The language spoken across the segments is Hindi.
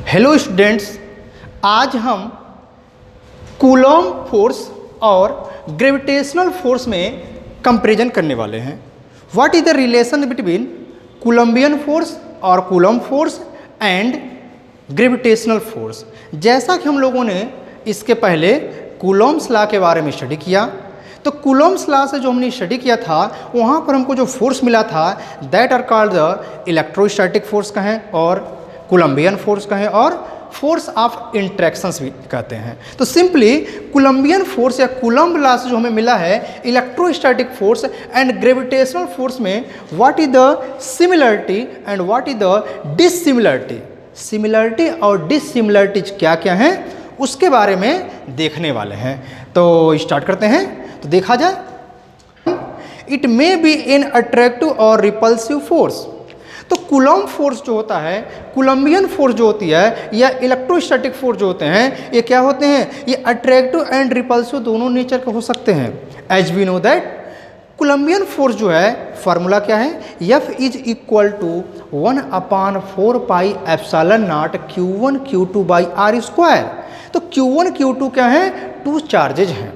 हेलो स्टूडेंट्स, आज हम कूलॉम फोर्स और ग्रेविटेशनल फोर्स में कंपैरिजन करने वाले हैं। What is the relation between Coulombian force और Coulomb force and gravitational force. जैसा कि हम लोगों ने इसके पहले कूलॉम्स लॉ के बारे में स्टडी किया, तो कूलॉम्स लॉ से जो हमने स्टडी किया था वहाँ पर हमको जो फोर्स मिला था that are called the electrostatic force कहें और कोलंबियन फोर्स कहें और फोर्स ऑफ इंट्रैक्शंस भी कहते हैं। तो सिंपली कोलंबियन फोर्स या कूलम्ब लॉ से जो हमें मिला है electrostatic force and gravitational force में what is the similarity and what is the dissimilarity. Similarity और डिसिमिलरिटीज क्या क्या हैं उसके बारे में देखने वाले हैं। तो स्टार्ट करते हैं। तो देखा जाए, it may be an attractive और रिपल्सिव फोर्स। तो कूलॉम फोर्स जो होता है, कोलंबियन फोर्स जो होती है या इलेक्ट्रोस्टैटिक फोर्स जो होते हैं, ये क्या होते हैं? ये अट्रैक्टिव एंड रिपल्सिव दोनों नेचर के हो सकते हैं। As we know that Coulombian force जो है फार्मूला क्या है? F is equal to 1/4 pi epsilon naught Q1 Q2 by R square. तो Q1 Q2 क्या है? टू चार्जेज हैं।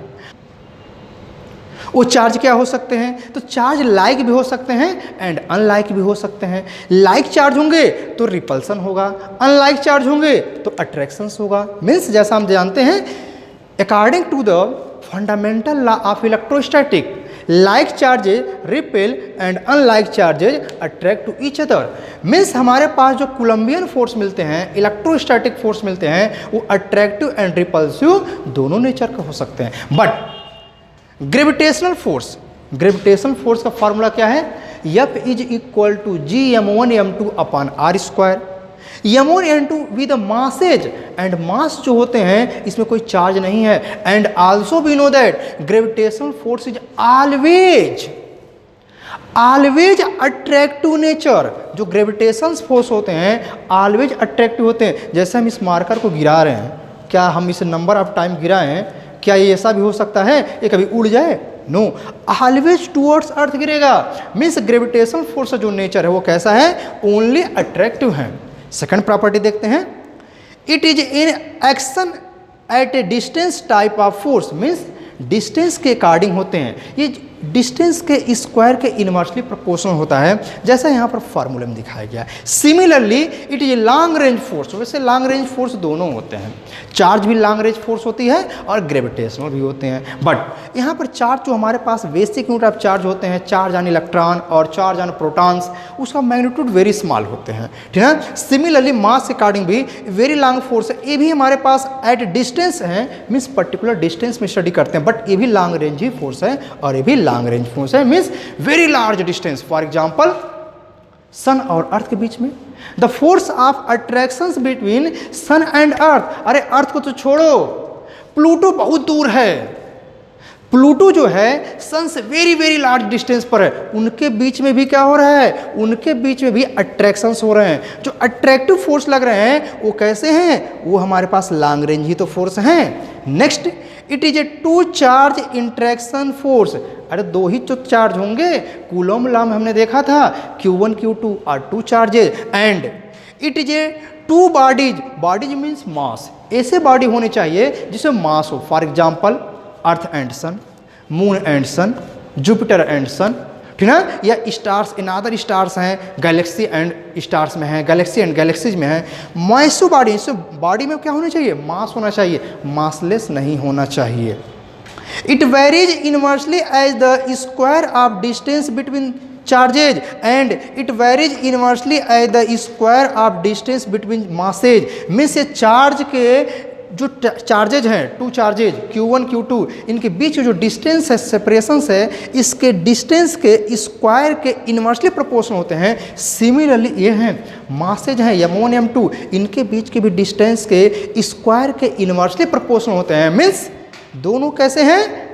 वो चार्ज क्या हो सकते हैं? तो चार्ज लाइक भी हो सकते हैं एंड अनलाइक भी हो सकते हैं। लाइक चार्ज होंगे तो रिपल्सन होगा, अनलाइक चार्ज होंगे तो अट्रैक्शंस होगा। मीन्स जैसा हम जानते हैं according to the fundamental law of electrostatic, like charges repel and unlike charges attract to each other. Means हमारे पास जो कोलंबियन फोर्स मिलते हैं, इलेक्ट्रोस्टैटिक फोर्स मिलते हैं, वो अट्रैक्टिव एंड रिपल्सिव दोनों नेचर के हो सकते हैं। बट ग्रेविटेशनल फोर्स का फॉर्मूला क्या है? F is equal to Gm1 m2 upon R square. m1 m2 with masses and mass जो होते हैं इसमें कोई चार्ज नहीं है। And also we know that gravitational force is always attractive nature. जो ग्रेविटेशन फोर्स होते हैं ऑलवेज अट्रैक्टिव होते हैं। जैसे हम इस मार्कर को गिरा रहे हैं, क्या हम इसे नंबर ऑफ टाइम गिराए हैं? क्या ये ऐसा भी हो सकता है ये कभी उड़ जाए? नो, ऑलवेज टूवर्ड्स अर्थ गिरेगा। मीन्स ग्रेविटेशन फोर्स जो नेचर है वो कैसा है? ओनली अट्रैक्टिव है। सेकंड प्रॉपर्टी देखते हैं, it is in action at A distance type of force. Means distance के अकॉर्डिंग होते हैं, ये डिस्टेंस के स्क्वायर के इनवर्सली प्रोपोर्शनल होता है, जैसा यहाँ पर फार्मूले में दिखाया गया है। Similarly it is a long range force. वैसे लॉन्ग रेंज फोर्स दोनों होते हैं, चार्ज भी लॉन्ग रेंज फोर्स होती है और ग्रेविटेशनल भी होते हैं। बट यहाँ पर चार्ज जो हमारे पास बेसिक यूनिट ऑफ चार्ज होते हैं, चार्ज ऑन इलेक्ट्रॉन और चार्ज ऑन प्रोटॉन्स, उसका मैग्नीट्यूड वेरी स्मॉल होते हैं, ठीक है। सिमिलरली मास के अकॉर्डिंग भी वेरी लॉन्ग फोर्स है, ये भी हमारे पास एट डिस्टेंस है, मीन्स पर्टिकुलर डिस्टेंस में स्टडी करते हैं, बट ये भी लॉन्ग रेंज ही फोर्स है और ये भी लॉन्ग रेंज फोर्स है, means very large distance. For example sun और अर्थ के बीच में the force of attraction between sun and earth. अरे अर्थ को तो छोड़ो, प्लूटो बहुत दूर है। प्लूटो जो है सन से वेरी वेरी लार्ज डिस्टेंस पर है, उनके बीच में भी क्या हो रहा है? उनके बीच में भी अट्रैक्शंस हो रहे हैं। जो अट्रैक्टिव फोर्स लग रहे हैं वो कैसे हैं? वो हमारे पास लॉन्ग रेंज ही तो फोर्स हैं। Next, it is a two charge interaction force. अरे दो ही तो चार्ज होंगे, कूलॉम लॉ में हमने देखा था Q1 Q2 और two charges. And it is a two bodies means mass. ऐसे बॉडी होने चाहिए जिसमें मास हो। For example earth and sun, moon and sun, Jupiter and sun, ठीक है, या स्टार्स इन अदर स्टार्स हैं, गैलेक्सी एंड स्टार्स में हैं, गैलेक्सी एंड गैलेक्सीज में हैं। माइसो बॉडी, इससे बॉडी में क्या होना चाहिए? मास होना चाहिए, मासलेस नहीं होना चाहिए। It varies inversely as the square of distance between charges and it varies inversely as the square of distance between masses. Means ये चार्ज के जो चार्जेज हैं, टू चार्जेज Q1 Q2, इनके बीच जो डिस्टेंस है, सेपरेशंस है, इसके डिस्टेंस के स्क्वायर के इनवर्सली प्रोपोर्शनल होते हैं। सिमिलरली ये हैं मासेज हैं M1 M2, इनके बीच के भी डिस्टेंस के स्क्वायर के इनवर्सली प्रोपोर्शनल होते हैं। मीन्स दोनों कैसे हैं?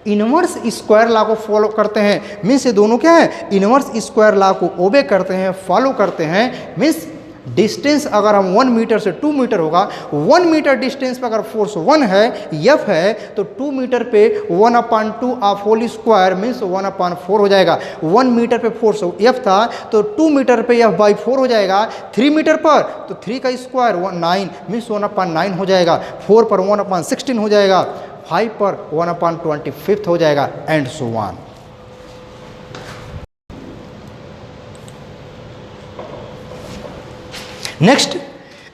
इनवर्स स्क्वायर लॉ को फॉलो करते हैं। मीन्स ये दोनों क्या है? इनवर्स स्क्वायर लॉ को ओबे करते हैं, फॉलो करते हैं। मीन्स डिस्टेंस अगर हम 1 मीटर से 2 मीटर होगा, 1 मीटर डिस्टेंस पे अगर फोर्स 1 है, एफ है, तो 2 मीटर पे 1/2 ऑफ होल स्क्वायर मीन्स 1/4 हो जाएगा। 1 मीटर पे फोर्स एफ था तो 2 मीटर पे एफ बाई 4 हो जाएगा। 3 मीटर पर तो 3 का स्क्वायर 9 मीन्स 1/9 हो जाएगा। 4 पर 1/16 हो जाएगा। 5 पर 1/25 हो जाएगा and so on. Next,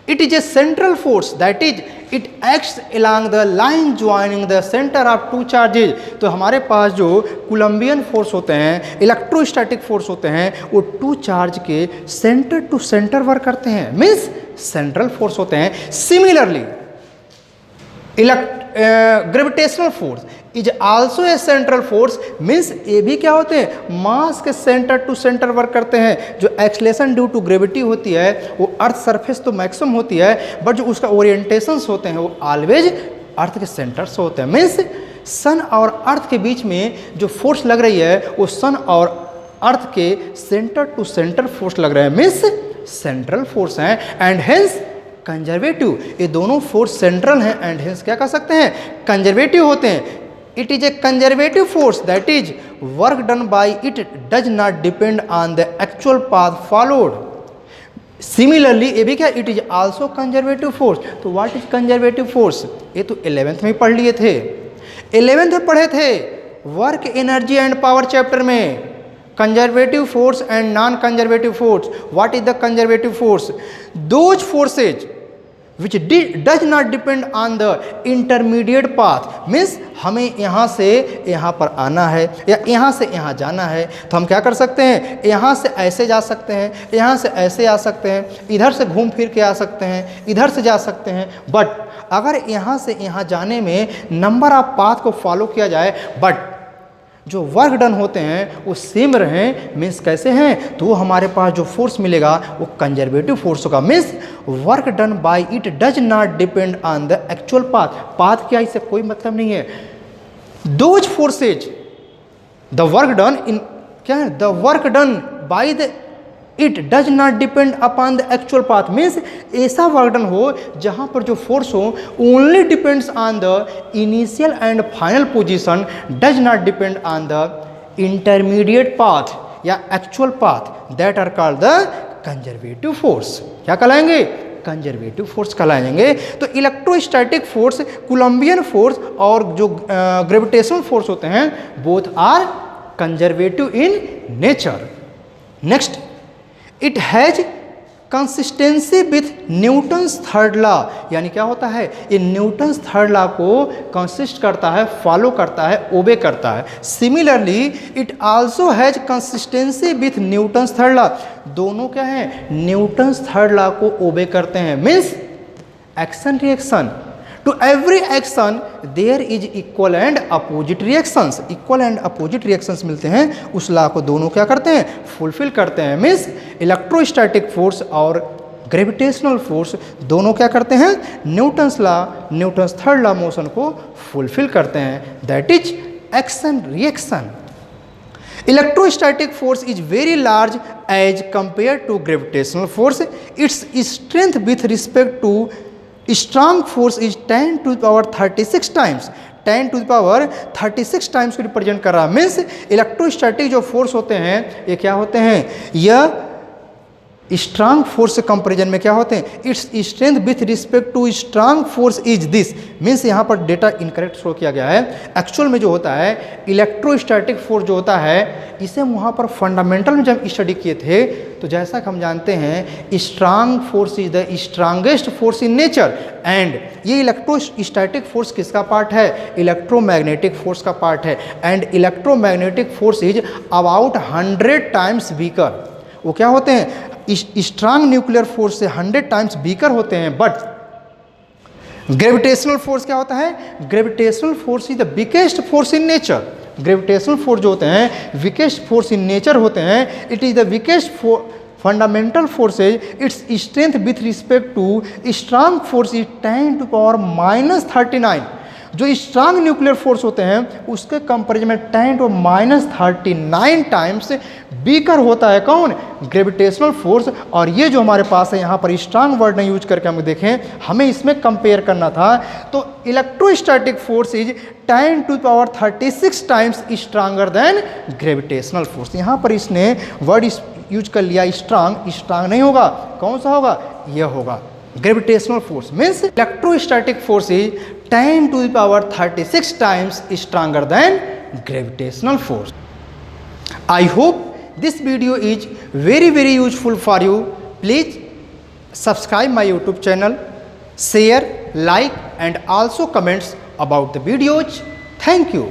it is a central force, that is it acts along the line joining the center of two charges। तो हमारे पास जो कोलम्बियन फोर्स होते हैं, इलेक्ट्रोस्टैटिक फोर्स होते हैं, वो 2 चार्ज के सेंटर टू सेंटर वर्क करते हैं, मीन्स सेंट्रल फोर्स होते हैं। Similarly gravitational force is also a central force, means ये भी क्या होते हैं, मास के सेंटर टू सेंटर वर्क करते हैं। जो एक्सलेशन ड्यू टू ग्रेविटी होती है वो अर्थ सरफेस तो मैक्सिमम होती है, बट जो उसका ओरिएंटेशंस होते हैं वो ऑलवेज अर्थ के सेंटर से होते हैं। मीन्स सन और अर्थ के बीच में जो फोर्स लग रही है वो सन और अर्थ के सेंटर टू सेंटर फोर्स लग रहे हैं, मीन्स सेंट्रल फोर्स हैं एंड हेंस कंजर्वेटिव। ये दोनों फोर्स सेंट्रल हैं एंड हेंस क्या कह सकते हैं, कंजर्वेटिव होते हैं। It is A conservative force that is work done by it does not depend on the actual path followed. Similarly ये भी क्या, it is also conservative force. तो व्हाट इज कंजर्वेटिव फोर्स, ये तो 11th में पढ़ लिए थे, 11th में पढ़े थे work energy and power chapter में। Conservative force and non conservative force. What is the conservative force, those forces which does not depend on the intermediate path. Means हमें यहाँ से यहाँ पर आना है या यहाँ से यहाँ जाना है, तो हम क्या कर सकते हैं, यहाँ से ऐसे जा सकते हैं, यहाँ से ऐसे आ सकते हैं, इधर से घूम फिर के आ सकते हैं, इधर से जा सकते हैं। बट अगर यहाँ से यहाँ जाने में नंबर ऑफ पाथ को फॉलो किया जाए, बट जो वर्क डन होते हैं वो सेम रहें, मीन्स कैसे हैं, तो हमारे पास जो फोर्स मिलेगा वो कंजर्वेटिव फोर्स होगा। Means work done by it does not depend on the actual path. Path क्या, इससे कोई मतलब नहीं है। Those forces the work done in क्या है, the work done by the it does not depend upon the actual path. Means ऐसा वर्क डन हो जहाँ पर जो फोर्स हो only depends on the initial and final position, does not depend on the intermediate path या actual path, that are called the conservative force. क्या कहलाएंगे, कंजर्वेटिव फोर्स कहलाएंगे। तो इलेक्ट्रोस्टैटिक फोर्स, कोलम्बियन फोर्स और जो ग्रेविटेशनल फोर्स होते हैं, both are conservative in nature. Next, it has consistency with Newton's third law. यानी क्या होता है, ये न्यूटन्स थर्ड लॉ को कंसिस्ट करता है, फॉलो करता है, ओबे करता है। Similarly it also has consistency with Newton's third law. दोनों क्या है, न्यूटन्स थर्ड लॉ को ओबे करते हैं। Means action reaction, to every action there is equal and opposite reactions. Equal and opposite reactions मिलते हैं, उस लॉ को दोनों क्या करते हैं, फुलफिल करते हैं। मीन्स इलेक्ट्रोस्टैटिक फोर्स और ग्रेविटेशनल फोर्स दोनों क्या करते हैं, Newton's law, Newton's third law motion को फुलफिल करते हैं, that is action reaction. Electrostatic force is very large as compared to gravitational force. Its strength with respect to strong force is 10 to the power 36 times. 10 to the power 36 times को रिप्रेजेंट कर रहा है। मीन्स इलेक्ट्रोस्टैटिक जो फोर्स होते हैं ये क्या होते हैं, यह स्ट्रांग फोर्स से कंपेरिजन में क्या होते हैं, its strength with respect to strong force is this. Means यहाँ पर डेटा इनकरेक्ट शो किया गया है। एक्चुअल में जो होता है इलेक्ट्रोस्टैटिक फोर्स जो होता है, इसे वहाँ पर फंडामेंटल में जब स्टडी किए थे तो जैसा कि हम जानते हैं strong force is the strongest force in nature. And ये इलेक्ट्रोस्टैटिक फोर्स किसका पार्ट है, इलेक्ट्रोमैग्नेटिक फोर्स का पार्ट है। And electromagnetic force is about 100 times weaker. वो क्या होते हैं, स्ट्रांग न्यूक्लियर फोर्स से 100 टाइम्स वीकर होते हैं। बट ग्रेविटेशनल फोर्स क्या होता है, gravitational force is the weakest force in nature. Gravitational force जो होते हैं वीकेस्ट फोर्स इन नेचर होते हैं। It is the weakest fundamental forces, its strength with respect to strong force is 10 to the power -39। जो स्ट्रांग न्यूक्लियर फोर्स होते हैं उसके कंपेरिजन में 10⁻39 टाइम्स वीकर होता है कौन, ग्रेविटेशनल फोर्स। और ये जो हमारे पास है यहाँ पर स्ट्रांग वर्ड नहीं यूज करके हम देखें, हमें इसमें कंपेयर करना था, तो electrostatic force is 10⁻36 times stronger then gravitational force. यहाँ पर इसने वर्ड यूज कर लिया स्ट्रांग, स्ट्रांग नहीं होगा, कौन सा होगा, यह होगा gravitational force. Means electrostatic force is 10⁻36 times stronger then gravitational force. I hope this video is very useful for you. Please subscribe my YouTube channel, share, like and also comments about the videos. Thank you.